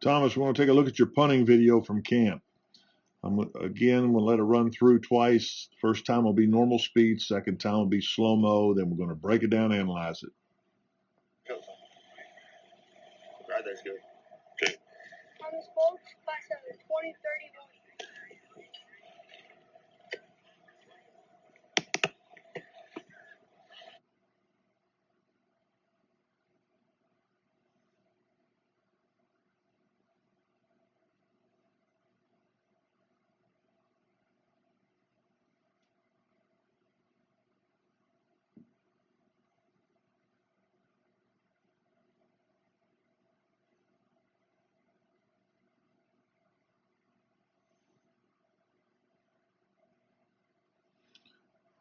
Thomas, we want to take a look at your punting video from camp. Again, we'll let it run through twice. First time will be normal speed. Second time will be slow-mo. Then we're going to break it down and analyze it. Go. Right there's good. Okay. Thomas Bolts, class 2031.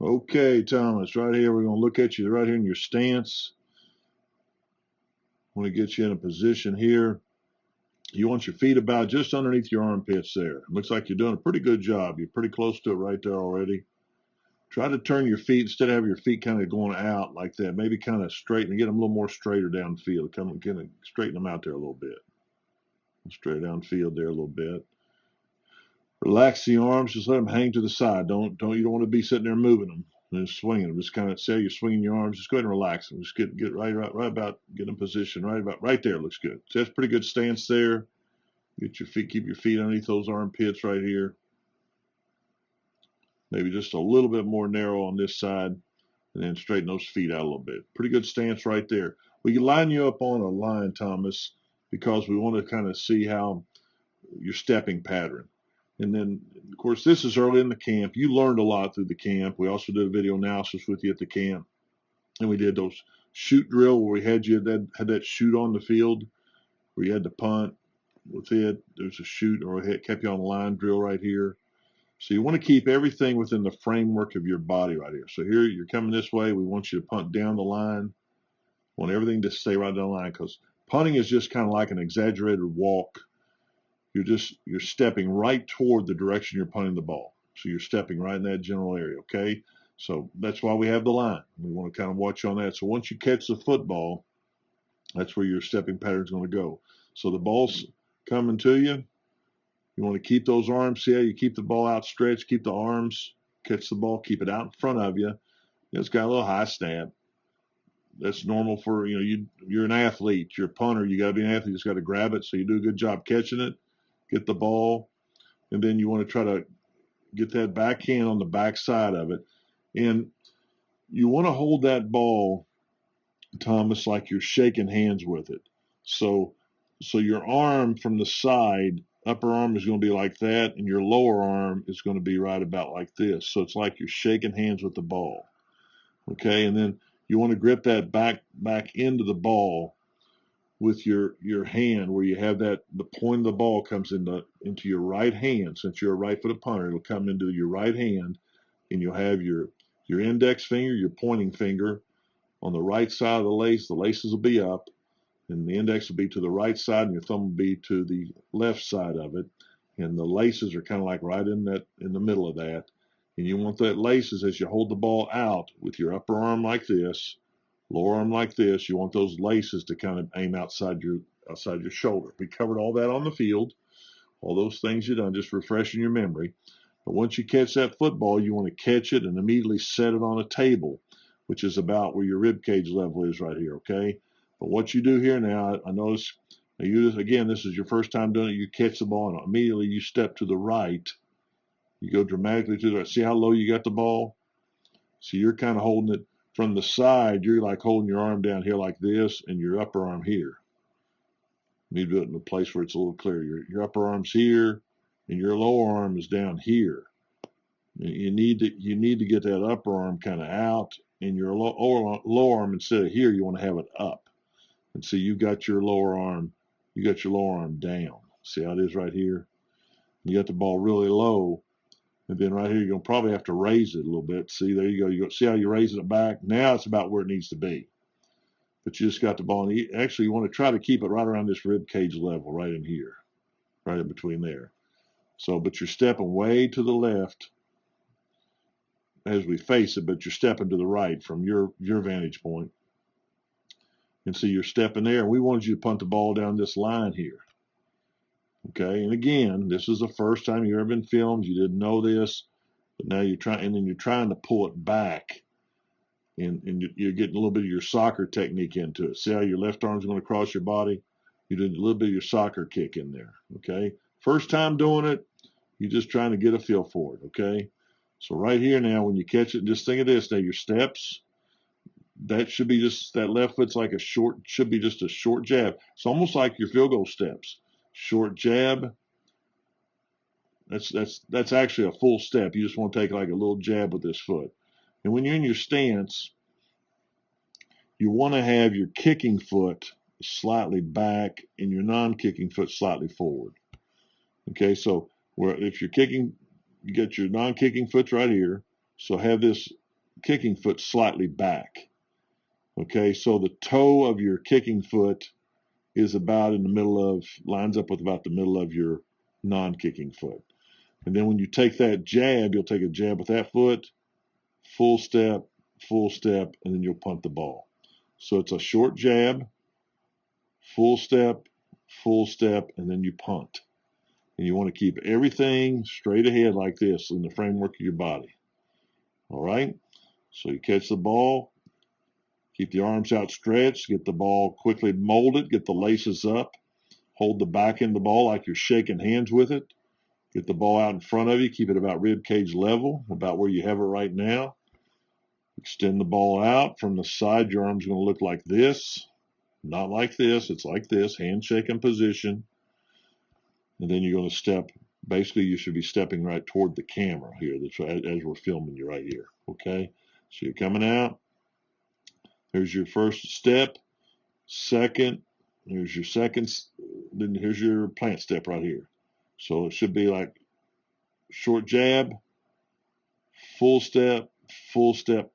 Okay, Thomas, right here, we're going to look at you right here in your stance. I want to get you in a position here. You want your feet about just underneath your armpits there. Looks like you're doing a pretty good job. You're pretty close to it right there already. Try to turn your feet, instead of having your feet kind of going out like that, maybe kind of straighten and get them a little more straighter down the field. Kind of straighten them out there a little bit. Straight down the field there a little bit. Relax the arms, just let them hang to the side. You don't want to be sitting there moving them and swinging them. Just kind of say you're swinging your arms. Just go ahead and relax them. Just get right about, get in position right there. Looks good. So that's pretty good stance there. Get your feet, keep your feet underneath those armpits right here. Maybe just a little bit more narrow on this side, and then straighten those feet out a little bit. Pretty good stance right there. We can line you up on a line, Thomas, because we want to kind of see how your stepping pattern. And then, of course, this is early in the camp. You learned a lot through the camp. We also did a video analysis with you at the camp. And we did those shoot drill where we had that shoot on the field where you had to punt with it. There's a shoot, or it kept you on the line drill right here. So you want to keep everything within the framework of your body right here. So here you're coming this way. We want you to punt down the line. We want everything to stay right down the line, because punting is just kind of like an exaggerated walk. You're stepping right toward the direction you're punting the ball. So you're stepping right in that general area, okay? So that's why we have the line. We want to kind of watch on that. So once you catch the football, that's where your stepping pattern is going to go. So the ball's coming to you. You want to keep those arms, see how you keep the ball outstretched, keep the arms, catch the ball, keep it out in front of you. It's got a little high snap. That's normal for, you're an athlete, you're a punter, you got to be an athlete, you just got to grab it. So you do a good job catching it. Get the ball, and then you want to try to get that backhand on the back side of it. And you want to hold that ball, Thomas, like you're shaking hands with it. So your arm from the side, upper arm is going to be like that, and your lower arm is going to be right about like this. So it's like you're shaking hands with the ball. Okay, and then you want to grip that back into the ball with your hand, where you have that, the point of the ball comes into your right hand. Since you're a right-footed punter, it'll come into your right hand, and you'll have your index finger, your pointing finger on the right side of the lace. The laces will be up, and the index will be to the right side, and your thumb will be to the left side of it. And the laces are kind of like right in the middle of that. And you want that laces, as you hold the ball out with your upper arm like this, lower arm like this, you want those laces to kind of aim outside your shoulder. We covered all that on the field, all those things you've done, just refreshing your memory. But once you catch that football, you want to catch it and immediately set it on a table, which is about where your rib cage level is right here, okay? But what you do here now, I notice, this is your first time doing it. You catch the ball, and immediately you step to the right. You go dramatically to the right. See how low you got the ball? So you're kind of holding it from the side. You're like holding your arm down here like this, and your upper arm here. You need to do it in a place where it's a little clearer. Your upper arm's here, and your lower arm is down here. You need to get that upper arm kind of out, and your lower arm, instead of here, you want to have it up. And see, you got your lower arm down. See how it is right here? You got the ball really low. And then right here, you're going to probably have to raise it a little bit. See, there you go. You see how you're raising it back? Now it's about where it needs to be. But you just got the ball. And you want to try to keep it right around this rib cage level, right in here, right in between there. So, but you're stepping way to the left as we face it, but you're stepping to the right from your vantage point. And so you're stepping there. And we wanted you to punt the ball down this line here. Okay, and again, this is the first time you've ever been filmed. You didn't know this, but now you're trying, and then you're trying to pull it back, and you're getting a little bit of your soccer technique into it. See how your left arm's going to cross your body? You did a little bit of your soccer kick in there. Okay, first time doing it, you're just trying to get a feel for it. Okay, so right here now, when you catch it, just think of this. Now your steps, that should be just that left foot's like a short, should be just a short jab. It's almost like your field goal steps. Short jab. That's actually a full step. You just want to take like a little jab with this foot. And when you're in your stance, you want to have your kicking foot slightly back and your non-kicking foot slightly forward. Okay, so where if you're kicking, you get your non-kicking foot right here. So have this kicking foot slightly back. Okay, so the toe of your kicking foot is about in the middle of, lines up with about the middle of your non-kicking foot. And then when you take that jab, you'll take a jab with that foot, full step, and then you'll punt the ball. So it's a short jab, full step, and then you punt. And you want to keep everything straight ahead like this in the framework of your body. All right? So you catch the ball, keep the arms outstretched, get the ball quickly molded, get the laces up, hold the back end of the ball like you're shaking hands with it. Get the ball out in front of you, keep it about rib cage level, about where you have it right now. Extend the ball out from the side. Your arm's going to look like this, not like this. It's like this, handshaking position. And then you're going to step. Basically, you should be stepping right toward the camera here. That's right, as we're filming you right here. Okay, so you're coming out. Here's your first step. Second, here's your second. Then here's your plant step right here. So it should be like short jab, full step,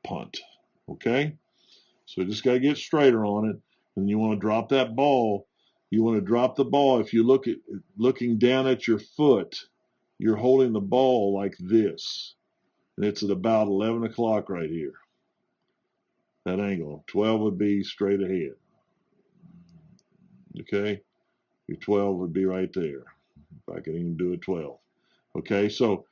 punt. Okay? So you just got to get straighter on it. And you want to drop that ball. You want to drop the ball. If you look at looking down at your foot, you're holding the ball like this. And it's at about 11 o'clock right here. That angle. 12 would be straight ahead. Okay? Your 12 would be right there. If I can even do a 12. Okay, so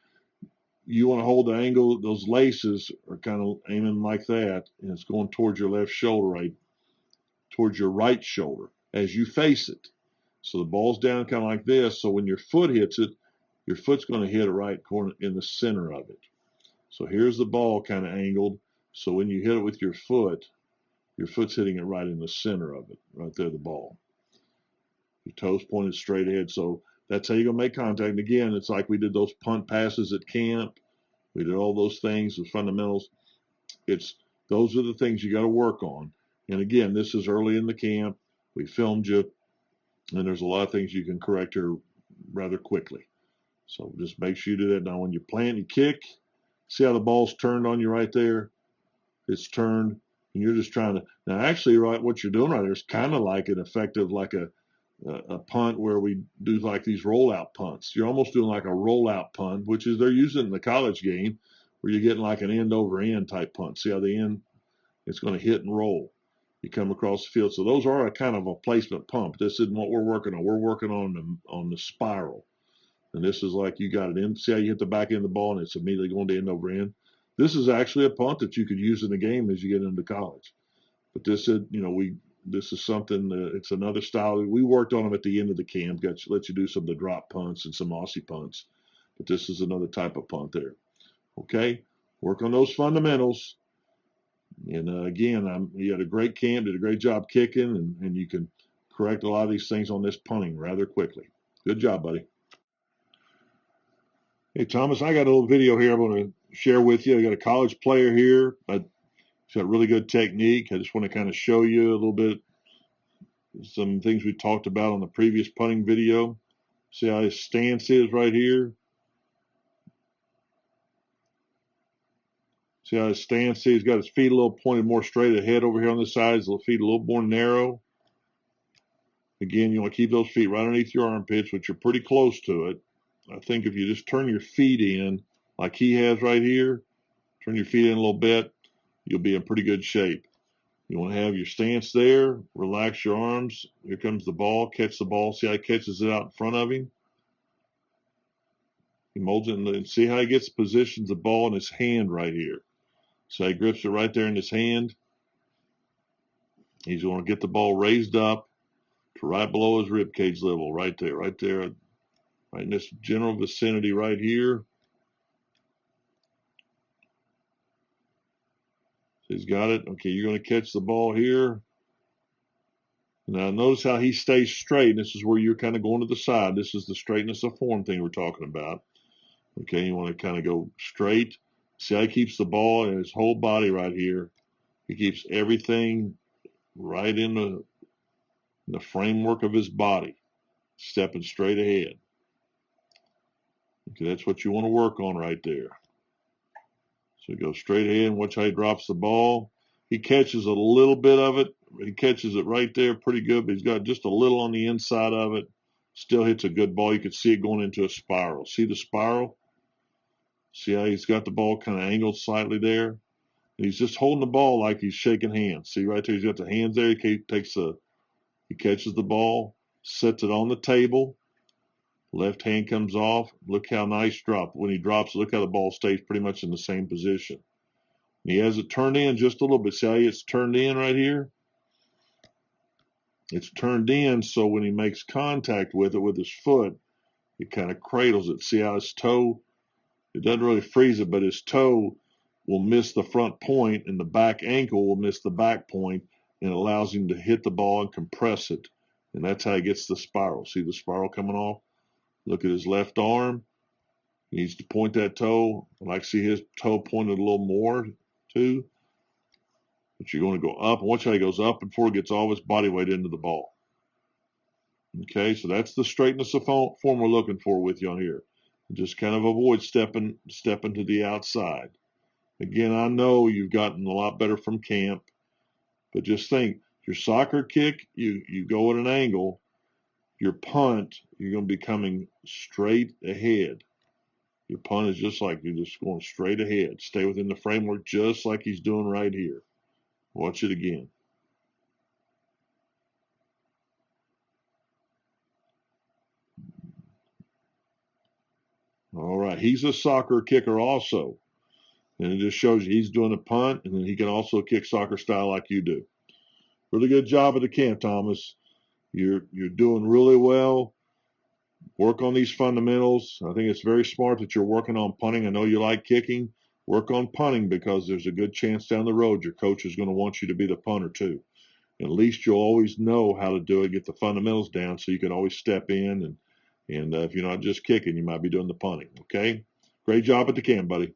you want to hold the angle. Those laces are kind of aiming like that, and it's going towards your left shoulder, right towards your right shoulder as you face it. So the ball's down kind of like this. So when your foot hits it, your foot's going to hit it right corner in the center of it. So here's the ball kind of angled. So when you hit it with your foot's hitting it right in the center of it, right there, the ball. Your toes pointed straight ahead. So that's how you're going to make contact. And again, it's like we did those punt passes at camp. We did all those things, the fundamentals. Those are the things you got to work on. And again, this is early in the camp. We filmed you, and there's a lot of things you can correct here rather quickly. So just make sure you do that. Now, when you plant, you kick. See how the ball's turned on you right there? It's turned, and you're just trying to. Now, actually, right, what you're doing right there is kind of like an effective, like a punt where we do like these rollout punts. You're almost doing like a rollout punt, which is they're using in the college game, where you're getting like an end over end type punt. See how the end, it's going to hit and roll. You come across the field. So those are a kind of a placement pump. This isn't what we're working on. We're working on the spiral. And this is like you got it in. See how you hit the back end of the ball and it's immediately going to end over end. This is actually a punt that you could use in the game as you get into college. But this is, this is something, it's another style. We worked on them at the end of the camp, let you do some of the drop punts and some Aussie punts. But this is another type of punt there. Okay? Work on those fundamentals. And again, you had a great camp, did a great job kicking, and you can correct a lot of these things on this punting rather quickly. Good job, buddy. Hey, Thomas, I got a little video here I'm going to share with you. I got a college player here. He's got really good technique. I just want to kind of show you a little bit some things we talked about on the previous punting video. See how his stance is right here? See how his stance is? He's got his feet a little pointed more straight ahead over here on the sides, his feet a little more narrow. Again, you want to keep those feet right underneath your armpits, which are pretty close to it. I think if you just turn your feet in like he has right here, turn your feet in a little bit, you'll be in pretty good shape. You want to have your stance there, relax your arms. Here comes the ball, catch the ball. See how he catches it out in front of him? He molds it, and see how he positions the ball in his hand right here. So he grips it right there in his hand. He's going to get the ball raised up to right below his rib cage level, right there, right in this general vicinity right here. So he's got it. Okay, you're going to catch the ball here. Now notice how he stays straight. This is where you're kind of going to the side. This is the straightness of form thing we're talking about. Okay, you want to kind of go straight. See how he keeps the ball in his whole body right here. He keeps everything right in the framework of his body, stepping straight ahead. Okay, that's what you want to work on right there. So he goes straight ahead and watch how he drops the ball. He catches a little bit of it. He catches it right there pretty good, but he's got just a little on the inside of it. Still hits a good ball. You can see it going into a spiral. See the spiral? See how he's got the ball kind of angled slightly there? And he's just holding the ball like he's shaking hands. See right there? He's got the hands there. He catches the ball, sets it on the table. Left hand comes off. Look how nice drop. When he drops, look how the ball stays pretty much in the same position. And he has it turned in just a little bit. See how it's turned in right here? It's turned in so when he makes contact with it with his foot, it kind of cradles it. See how his toe, it doesn't really freeze it, but his toe will miss the front point and the back ankle will miss the back point, and it allows him to hit the ball and compress it. And that's how he gets the spiral. See the spiral coming off? Look at his left arm. He needs to point that toe. I like to see his toe pointed a little more too. But you're going to go up. And watch how he goes up before he gets all his body weight into the ball. Okay, so that's the straightness of form we're looking for with you on here. Just kind of avoid stepping to the outside. Again, I know you've gotten a lot better from camp, but just think, your soccer kick, you go at an angle. Your punt, you're going to be coming straight ahead. Your punt is just like you're just going straight ahead. Stay within the framework just like he's doing right here. Watch it again. All right, he's a soccer kicker also. And it just shows you he's doing a punt, and then he can also kick soccer style like you do. Really good job at the camp, Thomas. You're doing really well. Work on these fundamentals. I think it's very smart that you're working on punting. I know you like kicking. Work on punting because there's a good chance down the road your coach is going to want you to be the punter too. And at least you'll always know how to do it, get the fundamentals down so you can always step in. And if you're not just kicking, you might be doing the punting. Okay? Great job at the camp, buddy.